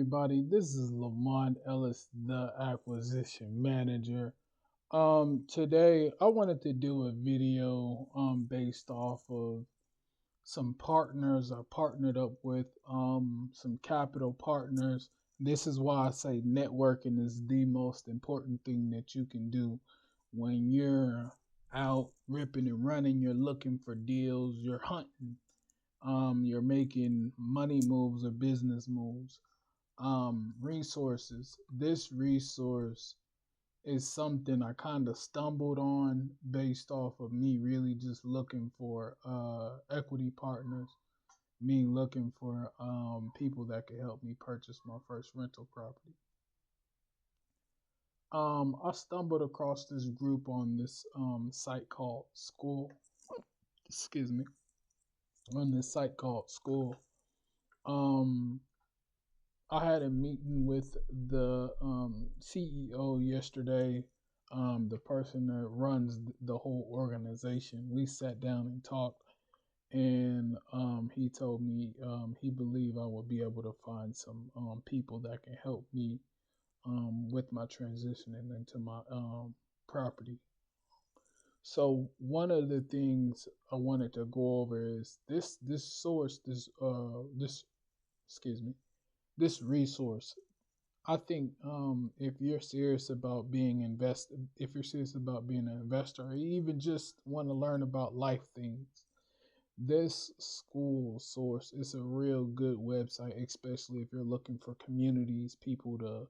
everybody. This is Lamont Ellis, the acquisition manager. Today I wanted to do a video based off of some partners I partnered up with, some capital partners. This is why I say networking is the most important thing that you can do when you're out ripping and running. You're looking for deals, you're hunting, you're making money moves or business moves. Resources. This resource is something I kind of stumbled on based off of me really just looking for equity partners, me looking for people that could help me purchase my first rental property. I stumbled across this group on this site called Skool. Excuse me. On this site called Skool. Um, I had a meeting with the CEO yesterday, the person that runs the whole organization. We sat down and talked, and he told me he believed I would be able to find some people that can help me with my transitioning into my property. So one of the things I wanted to go over is this source, this excuse me, this resource. I think if you're serious about being invested, if you're serious about being an investor, or even just want to learn about life things, this Skool source is a real good website, especially if you're looking for communities, people to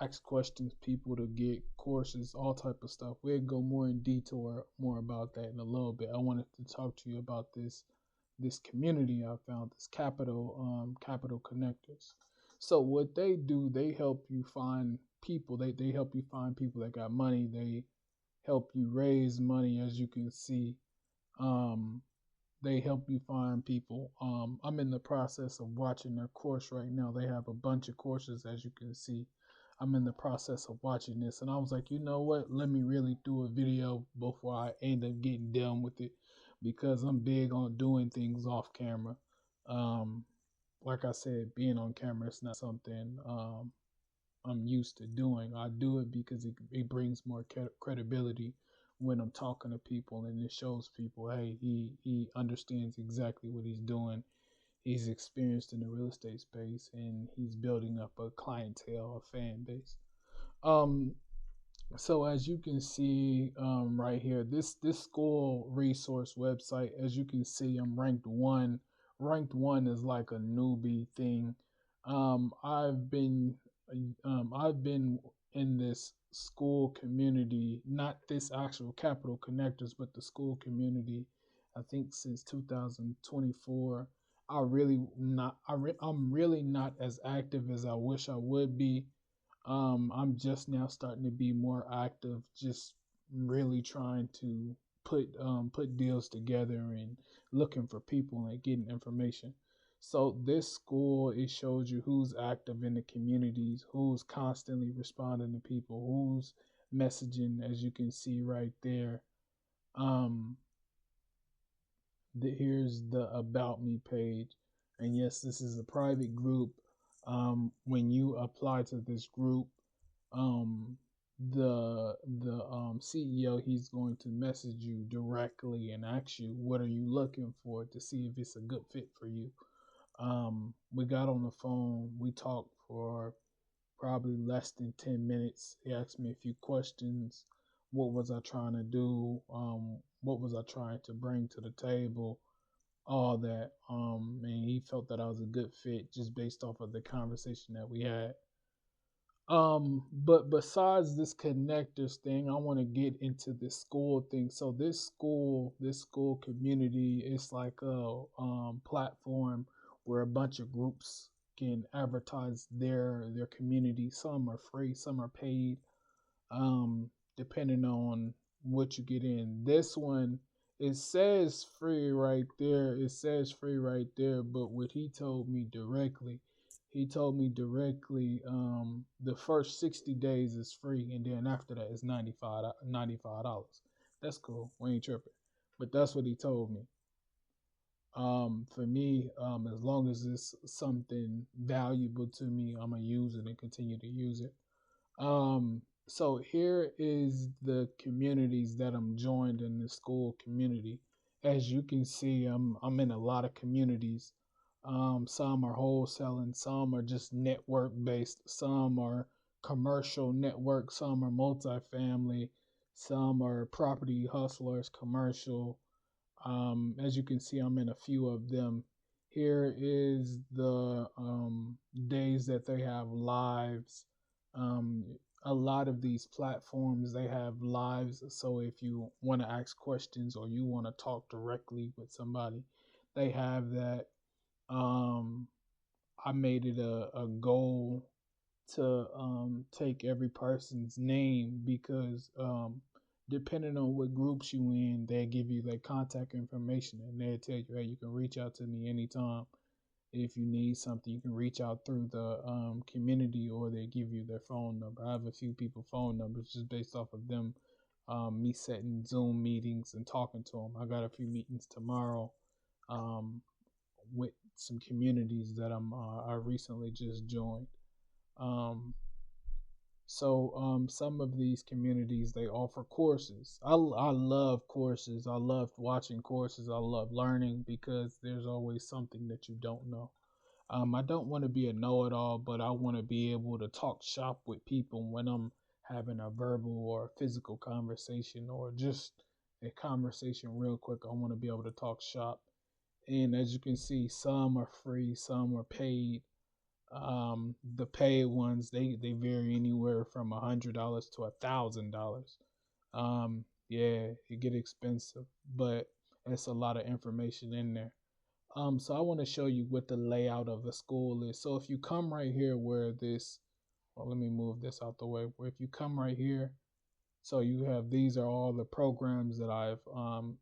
ask questions, people to get courses, all type of stuff. We'll go more in detail more about that in a little bit. I wanted to talk to you about this community I found, this capital connectors. So what they do, they help you find people. They help you find people that got money. They help you raise money, as you can see. Um, they help you find people. I'm in the process of watching their course right now. They have a bunch of courses, as you can see. I'm in the process of watching this, and I was like, you know what? Let me really do a video before I end up getting done with it, because I'm big on doing things off camera. Um, like I said, being on camera is not something I'm used to doing. I do it because it brings more credibility when I'm talking to people, and it shows people, hey, he understands exactly what he's doing. He's experienced in the real estate space, and he's building up a clientele, a fan base. Um, so as you can see right here, this school resource website, as you can see, I'm ranked one. Ranked one is like a newbie thing. Um, I've been I've been in this Skool community, not this actual Capital Connectors, but the Skool community. I think since 2024. I'm really not as active as I wish I would be. I'm just now starting to be more active, just really trying to put deals together and looking for people and getting information. So this Skool, it shows you who's active in the communities, who's constantly responding to people, who's messaging, as you can see right there. Um, Here's the about me page, and yes, this is a private group. When you apply to this group, um, the CEO, he's going to message you directly and ask you what are you looking for, to see if it's a good fit for you. We got on the phone, we talked for probably less than 10 minutes. He asked me a few questions. What was I trying to do? What was I trying to bring to the table? All that. And he felt that I was a good fit just based off of the conversation that we had. But besides this connectors thing, I want to get into this Skool thing. So this Skool community is like a platform where a bunch of groups can advertise their community. Some are free, some are paid, depending on what you get in. This one, it says free right there. It says free right there, but what he told me directly, the first 60 days is free, and then after that it's $95. That's cool. We ain't tripping. But that's what he told me. For me, as long as it's something valuable to me, I'm gonna use it and continue to use it. So here is the communities that I'm joined in the Skool community. As you can see, I'm in a lot of communities. Some are wholesaling, some are just network based, some are commercial network, some are multifamily, some are property hustlers, commercial. As you can see, I'm in a few of them. Here is the days that they have lives. Um, a lot of these platforms they have lives. So if you want to ask questions or you want to talk directly with somebody, they have that. Um, I made it a goal to take every person's name because depending on what groups you in, they give you their contact information and they tell you, hey, you can reach out to me anytime if you need something. You can reach out through the community or they give you their phone number. I have a few people phone numbers just based off of them, me setting Zoom meetings and talking to them. I got a few meetings tomorrow um, with some communities that I recently just joined. Um, some of these communities they offer courses. I love courses. I love watching courses. I love learning because there's always something that you don't know. I don't want to be a know-it-all, but I want to be able to talk shop with people when I'm having a verbal or a physical conversation or just a conversation real quick. I want to be able to talk shop. And as you can see, some are free, some are paid. The paid ones they vary anywhere from $100 to $1,000. Yeah, it get expensive, but it's a lot of information in there. So I want to show you what the layout of the Skool is. So if you come right here where this, well, let me move this out the way. Where if you come right here, so you have these are all the programs that I've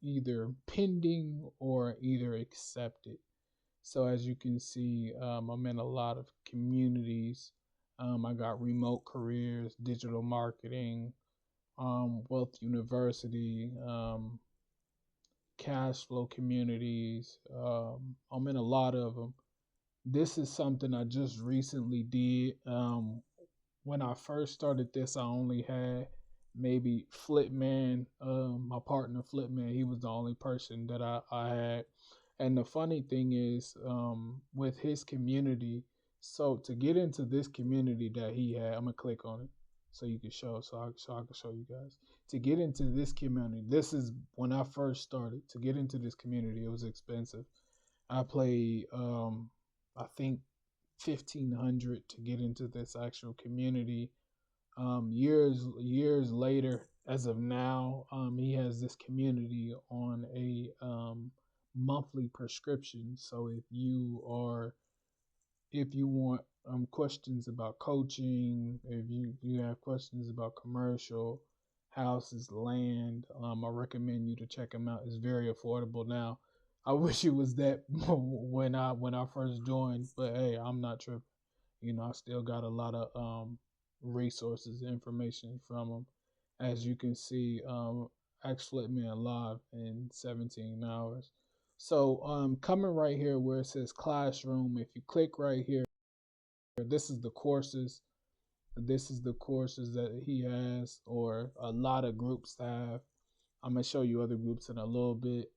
either pending or either accepted. So as you can see, I'm in a lot of communities. I got remote careers, digital marketing, Wealth University, cash flow communities. I'm in a lot of them. This is something I just recently did. When I first started this, I only had maybe Flipman, my partner Flipman. He was the only person that I had. And the funny thing is, with his community, so to get into this community that he had, I'm gonna click on it so you can show, so I can show you guys. To get into this community, this is when I first started. To get into this community, it was expensive. I paid, I think 1,500 to get into this actual community. Years later, as of now, he has this community on a monthly prescription. So if you want questions about coaching, if you have questions about commercial houses, land, I recommend you to check him out. It's very affordable now. I wish it was that when I first joined, but hey, I'm not tripping. I still got a lot of resources, information from them. As you can see, X Flipman live in 17 hours. So coming right here where it says classroom, if you click right here, this is the courses. This is the courses that he has, or a lot of groups have. I'm gonna show you other groups in a little bit.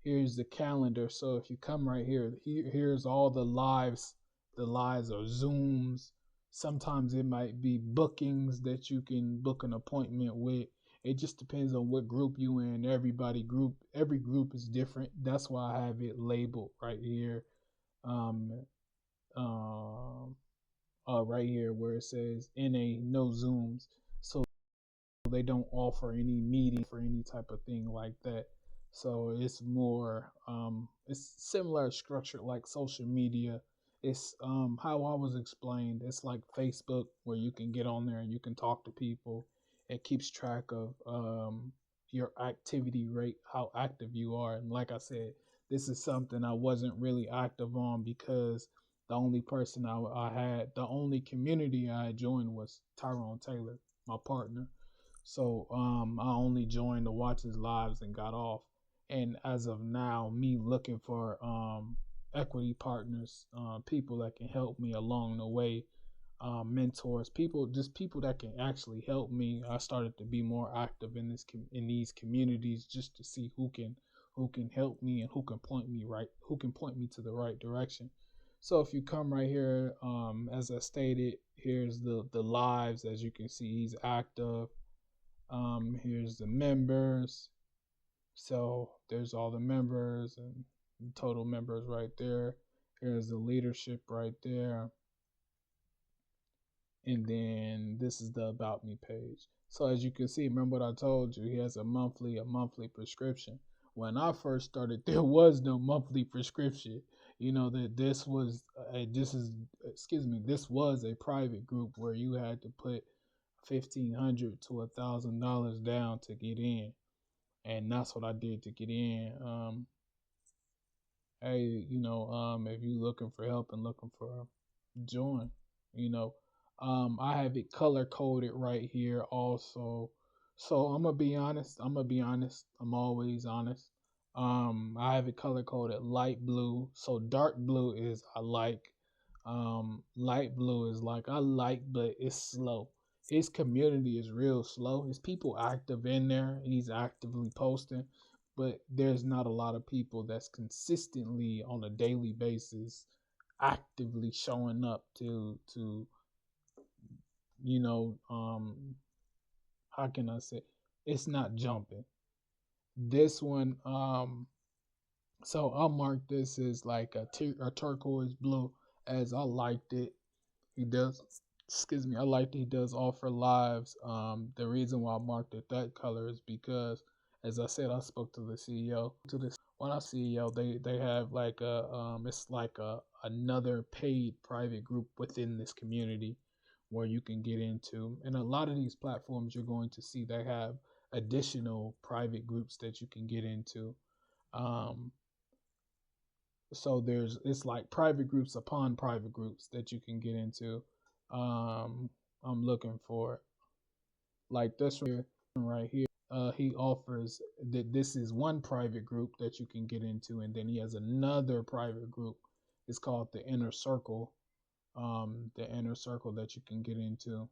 Here's the calendar. So if you come right here, here's all the lives. The lives are Zooms. Sometimes it might be bookings that you can book an appointment with. It just depends on what group you in. Every group is different. That's why I have it labeled right here. Um, um, right here where it says NA no Zooms. So they don't offer any meeting for any type of thing like that. So it's more, it's similar structured like social media. It's how I was explained. It's like Facebook where you can get on there and you can talk to people. It keeps track of your activity rate, how active you are. And like I said, this is something I wasn't really active on because the only community I joined was Tyrone Taylor, my partner. So I only joined to watch his lives and got off. And as of now, me looking for equity partners, people that can help me along the way, mentors, people, just people that can actually help me. I started to be more active in in these communities just to see who can help me and who can point me to the right direction. So if you come right here, as I stated, here's the lives. As you can see, he's active. Here's the members. So there's all the members and total members right there. Here's the leadership right there. And then this is the about me page. So as you can see, remember what I told you, he has a monthly prescription. When I first started, there was no monthly prescription. You know that this was a private group where you had to put $1,500 to $1,000 down to get in, and that's what I did to get in. Hey, if you looking for help and looking for join, you know, I have it color coded right here also. So I'm gonna be honest. I'm always honest. I have it color coded light blue. So dark blue is I like. Light blue is like I like, but it's slow. His community is real slow. His people active in there. He's actively posting, but there's not a lot of people that's consistently on a daily basis actively showing up to you know how can I say, it's not jumping. This one, so I'll mark this as like a turquoise blue, as I liked it. He does, excuse me, I like that he does offer lives. The reason why I marked it that color is because, as I said, I spoke to the CEO. When I CEO, they have like it's like another paid private group within this community where you can get into. And a lot of these platforms you're going to see they have additional private groups that you can get into. Um, so it's like private groups upon private groups that you can get into. um I'm looking for it. Like this right here, he offers that this is one private group that you can get into, and then he has another private group. It's called the inner circle. The inner circle that you can get into.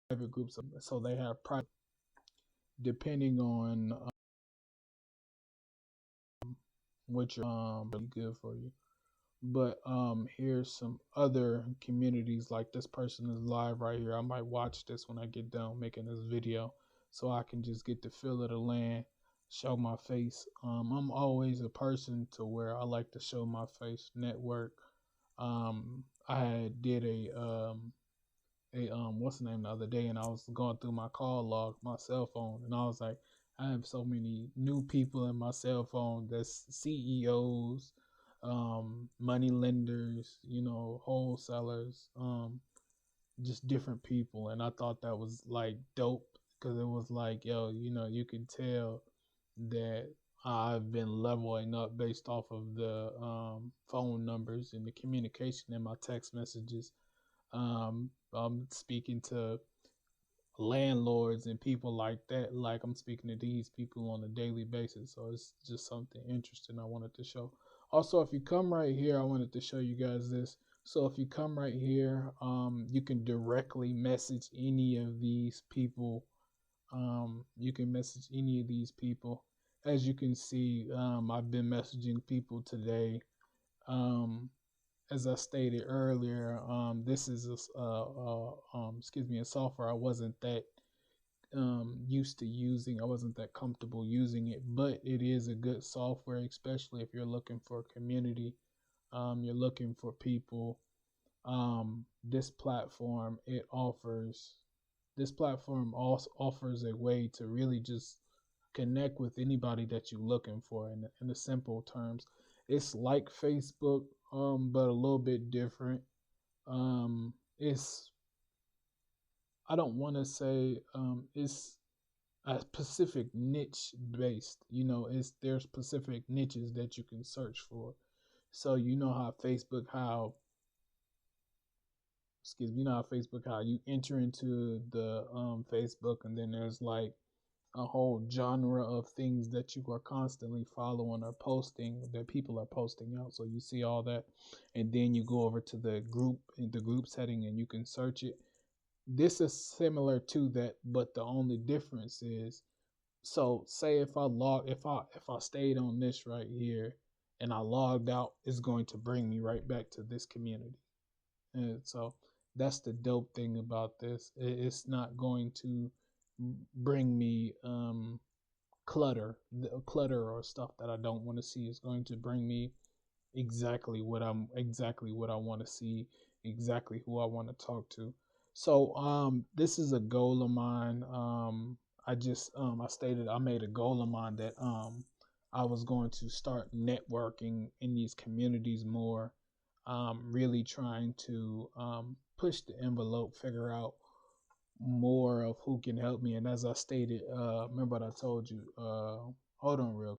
Private groups, so they have private depending on what you're really good for you. But here's some other communities. Like this person is live right here. I might watch this when I get done making this video, so I can just get the feel of the land, show my face. I'm always a person to where I like to show my face, network. I had did a what's the name the other day, and I was going through my call log, my cell phone, and I was like, I have so many new people in my cell phone that's CEOs, money lenders, wholesalers, just different people. And I thought that was like dope because it was like, yo, you can tell that I've been leveling up based off of the phone numbers and the communication in my text messages. I'm speaking to landlords and people like that, like I'm speaking to these people on a daily basis. So it's just something interesting I wanted to show. Also, if you come right here, I wanted to show you guys this. So if you come right here, you can directly message any of these people. You can message any of these people. As you can see, I've been messaging people today. As I stated earlier, this is a software I wasn't that used to using. I wasn't that comfortable using it, but it is a good software, especially if you're looking for a community. You're looking for people. This platform also offers a way to really just connect with anybody that you're looking for. In the simple terms, it's like Facebook, but a little bit different. It's I don't want to say it's a specific niche based. It's there's specific niches that you can search for. So how Facebook, how excuse me, you know how Facebook, how you enter into the Facebook, and then there's like a whole genre of things that you are constantly following or posting that people are posting out. So you see all that, and then you go over to the group setting, and you can search it. This is similar to that, but the only difference is, so say if I stayed on this right here and I logged out, it's going to bring me right back to this community. And so that's the dope thing about this. It's not going to bring me clutter or stuff that I don't want to see. It's going to bring me exactly what I want to see, exactly who I want to talk to. So this is a goal of mine. I stated I made a goal of mine that I was going to start networking in these communities more, really trying to push the envelope, figure out more of who can help me. And as I stated, remember what I told you. Hold on